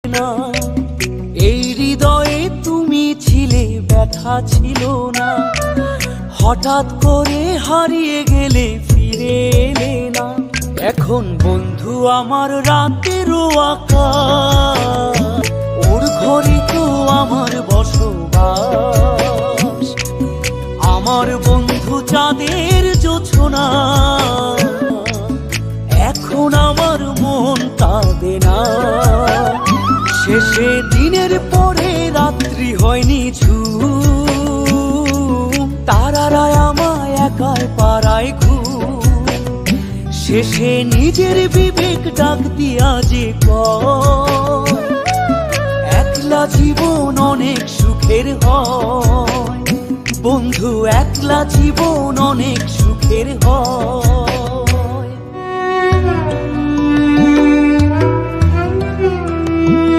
না, এই হৃদয়ে তুমি ছিলে, ব্যথা ছিল না। হঠাৎ করে হারিয়ে গেলে, ফিরে এলে না। এখন বন্ধু আমার রাতেরও আকাশ, ওর ঘরে তো আমার বসবাস। আমার বন্ধু চাঁদের জোছনা, এখন আমার মন কাঁদে না। শেষে দিনের পরে রাত্রি হয়নি ঝুম, তারারা আমায় একাই পাড়ায় ঘুম। শেষে নিজের বিবেক ডাক দিয়া যে কয়, একলা জীবন অনেক সুখের হয় বন্ধু, একলা জীবন অনেক সুখের হয়।